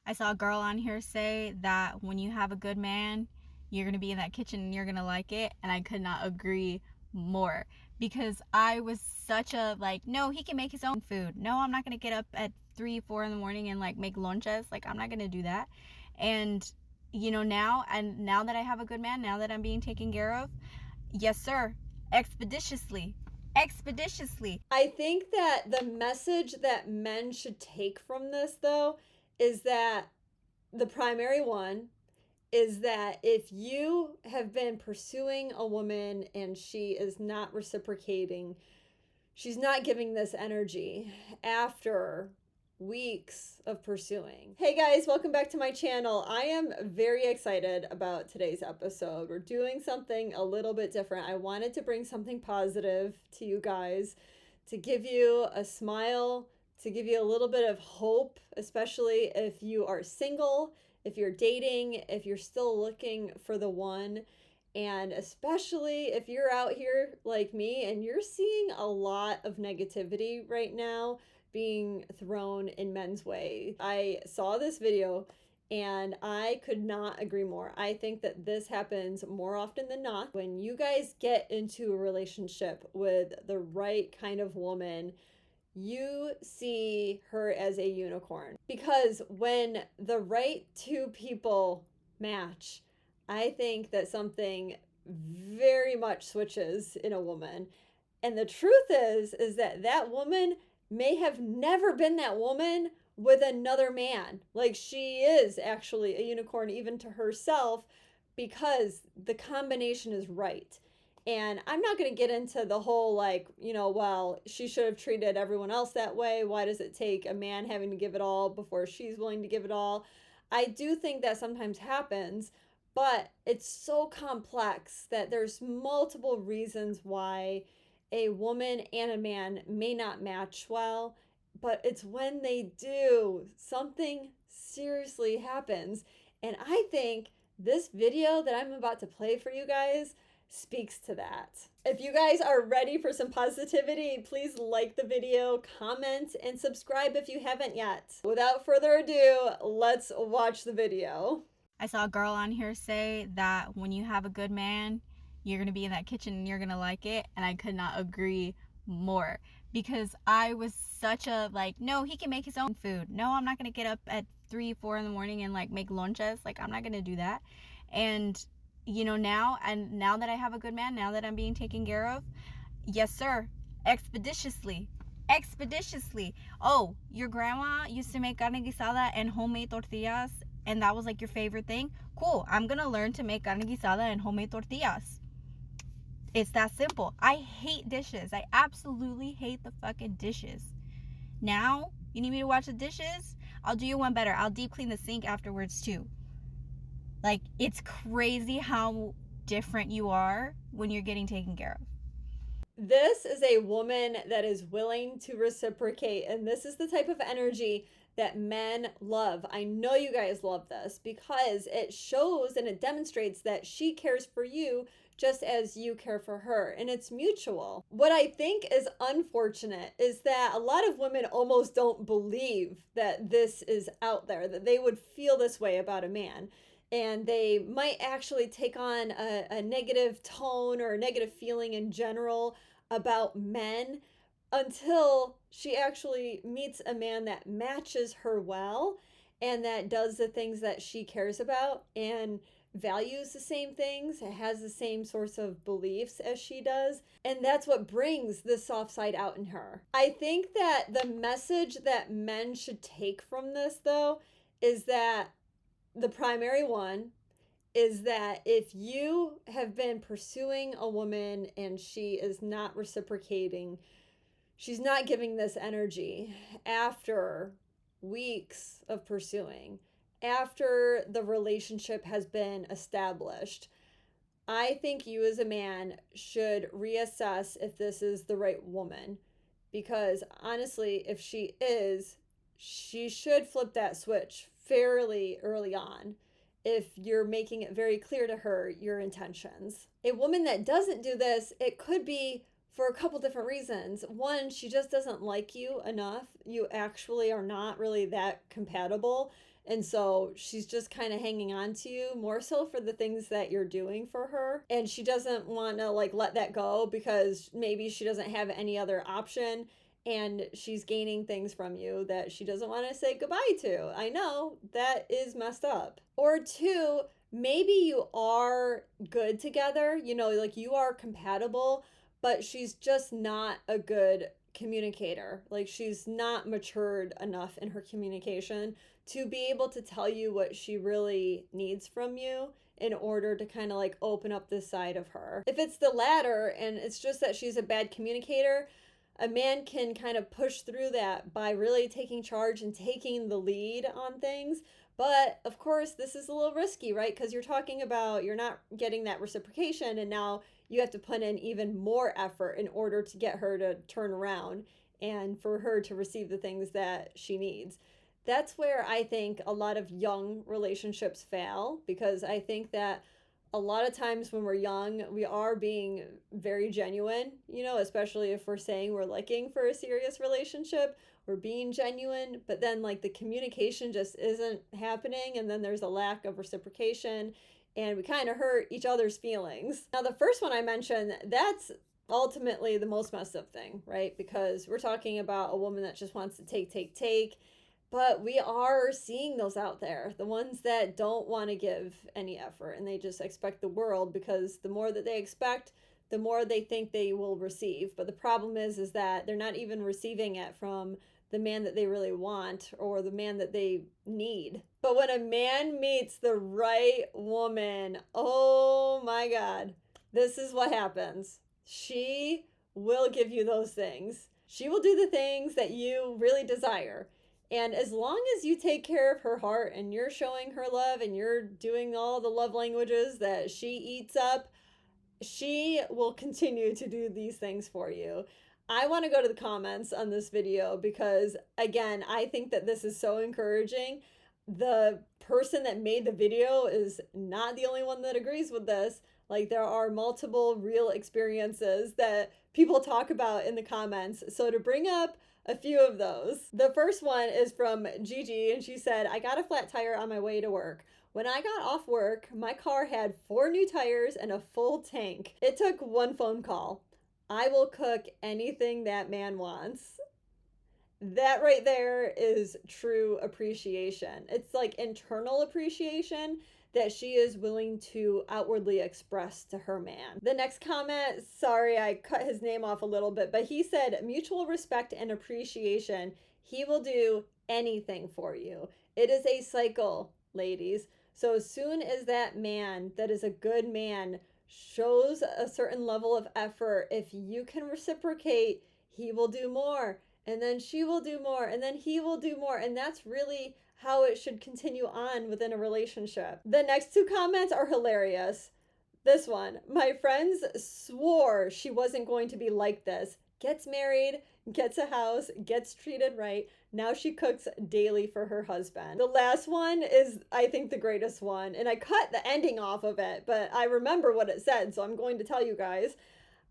I saw a girl on here say that when you have a good man, you're going to be in that kitchen and you're going to like it. And I could not agree more because I was such a like, no, he can make his own food. No, I'm not going to get up at 3, 4 in the morning and like make lonches. Like, I'm not going to do that. And, now that I have a good man, now that I'm being taken care of, yes, sir, expeditiously. Expeditiously. I think that the message that men should take from this, though, is that the primary one is that if you have been pursuing a woman and she is not reciprocating, she's not giving this energy after weeks of pursuing. Hey guys, welcome back to my channel. I am very excited about today's episode. We're doing something a little bit different. I wanted to bring something positive to you guys, to give you a smile, to give you a little bit of hope, especially if you are single, if you're dating, if you're still looking for the one. And especially if you're out here like me and you're seeing a lot of negativity right now being thrown in men's way. I saw this video and I could not agree more. I think that this happens more often than not. When you guys get into a relationship with the right kind of woman, you see her as a unicorn. Because when the right two people match, I think that something very much switches in a woman. And the truth is that that woman may have never been that woman with another man. Like, she is actually a unicorn even to herself because the combination is right. And I'm not going to get into the whole, like, well, she should have treated everyone else that way. Why does it take a man having to give it all before she's willing to give it all? I do think that sometimes happens, but it's so complex that there's multiple reasons why a woman and a man may not match well. But it's when they do, something seriously happens. And I think this video that I'm about to play for you guys speaks to that. If you guys are ready for some positivity, please like the video, comment, and subscribe if you haven't yet. Without further ado, let's watch the video. I saw a girl on here say that when you have a good man, you're going to be in that kitchen and you're going to like it. And I could not agree more because I was such a like, no, he can make his own food. No, I'm not going to get up at 3, 4 in the morning and like make lonches. Like, I'm not going to do that. And, now that I have a good man, now that I'm being taken care of, yes, sir, expeditiously. Expeditiously. Oh, your grandma used to make carne guisada and homemade tortillas, and that was like your favorite thing? Cool. I'm gonna learn to make carne guisada and homemade tortillas. It's that simple. I hate dishes. I absolutely hate the fucking dishes. Now, you need me to watch the dishes? I'll do you one better. I'll deep clean the sink afterwards too. Like, it's crazy how different you are when you're getting taken care of. This is a woman that is willing to reciprocate, and this is the type of energy that men love. I know you guys love this because it shows and it demonstrates that she cares for you just as you care for her, and it's mutual. What I think is unfortunate is that a lot of women almost don't believe that this is out there, that they would feel this way about a man. And they might actually take on a negative tone or a negative feeling in general about men until she actually meets a man that matches her well and that does the things that she cares about and values the same things, has the same sorts of beliefs as she does. And that's what brings the soft side out in her. I think that the message that men should take from this, though, is that the primary one is that if you have been pursuing a woman and she is not reciprocating, she's not giving this energy after weeks of pursuing, after the relationship has been established, I think you as a man should reassess if this is the right woman. Because honestly, if she is, she should flip that switch fairly early on if you're making it very clear to her your intentions. A woman that doesn't do this, it could be for a couple different reasons. One, she just doesn't like you enough. You actually are not really that compatible. And so she's just kind of hanging on to you more so for the things that you're doing for her. And she doesn't want to like let that go because maybe she doesn't have any other option and she's gaining things from you that she doesn't want to say goodbye to. I know that is messed up. Or two, maybe you are good together, you know, like you are compatible, but she's just not a good communicator. Like she's not matured enough in her communication to be able to tell you what she really needs from you in order to kind of like open up this side of her. If it's the latter and it's just that she's a bad communicator, a man can kind of push through that by really taking charge and taking the lead on things. But of course, this is a little risky, right? Because you're talking about you're not getting that reciprocation, and now you have to put in even more effort in order to get her to turn around and for her to receive the things that she needs. That's where I think a lot of young relationships fail, because I think that a lot of times when we're young, we are being very genuine, you know, especially if we're saying we're looking for a serious relationship. We're being genuine, but then like the communication just isn't happening, and then there's a lack of reciprocation, and we kind of hurt each other's feelings. Now, the first one I mentioned, that's ultimately the most messed up thing, right? Because we're talking about a woman that just wants to take. But we are seeing those out there, the ones that don't want to give any effort and they just expect the world, because the more that they expect, the more they think they will receive. But the problem is that they're not even receiving it from the man that they really want or the man that they need. But when a man meets the right woman, oh my God, this is what happens. She will give you those things. She will do the things that you really desire. And as long as you take care of her heart and you're showing her love and you're doing all the love languages that she eats up, she will continue to do these things for you. I want to go to the comments on this video because, again, I think that this is so encouraging. The person that made the video is not the only one that agrees with this. Like, there are multiple real experiences that people talk about in the comments. So to bring up a few of those. The first one is from Gigi, and she said, I got a flat tire on my way to work. When I got off work, my car had 4 new tires and a full tank. It took one phone call. I will cook anything that man wants. That right there is true appreciation. It's like internal appreciation that she is willing to outwardly express to her man. The next comment, sorry, I cut his name off a little bit, but he said, mutual respect and appreciation. He will do anything for you. It is a cycle, ladies. So as soon as that man that is a good man shows a certain level of effort, if you can reciprocate, he will do more. And then she will do more, and then he will do more. And that's really how it should continue on within a relationship. The next 2 comments are hilarious. This one, my friends swore she wasn't going to be like this. Gets married, gets a house, gets treated right. Now she cooks daily for her husband. The last one is, I think, the greatest one. And I cut the ending off of it, but I remember what it said, so I'm going to tell you guys.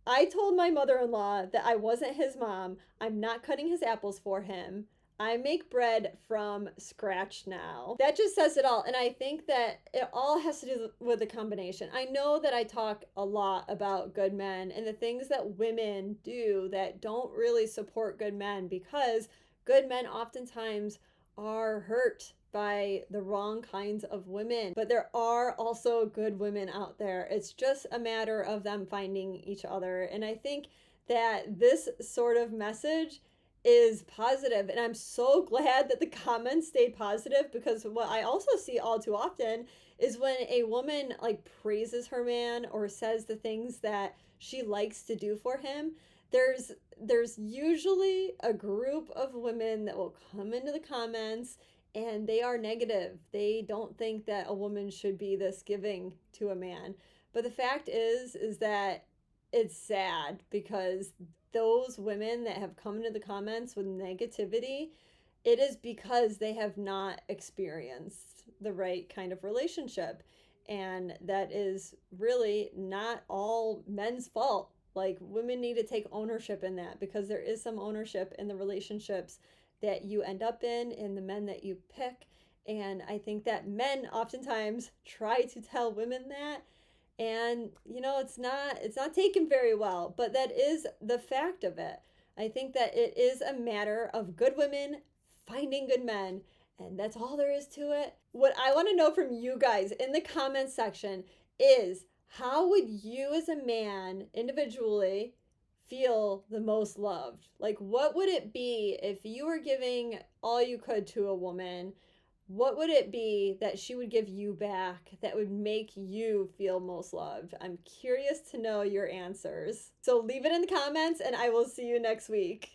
I told my mother-in-law that I wasn't his mom. I'm not cutting his apples for him. I make bread from scratch now. That just says it all. And I think that it all has to do with the combination. I know that I talk a lot about good men and the things that women do that don't really support good men, because good men oftentimes are hurt by the wrong kinds of women. But there are also good women out there. It's just a matter of them finding each other. And I think that this sort of message is positive, and I'm so glad that the comments stayed positive, because what I also see all too often is when a woman like praises her man or says the things that she likes to do for him, there's usually a group of women that will come into the comments and they are negative. They don't think that a woman should be this giving to a man. But the fact is that it's sad, because those women that have come into the comments with negativity, it is because they have not experienced the right kind of relationship. And that is really not all men's fault. Like, women need to take ownership in that, because there is some ownership in the relationships that you end up in the men that you pick. And I think that men oftentimes try to tell women that, and it's not taken very well, but that is the fact of it. I think that it is a matter of good women finding good men, and that's all there is to it. What I want to know from you guys in the comments section is, how would you as a man individually feel the most loved? Like, what would it be if you were giving all you could to a woman? What would it be that she would give you back that would make you feel most loved? I'm curious to know your answers. So leave it in the comments, and I will see you next week.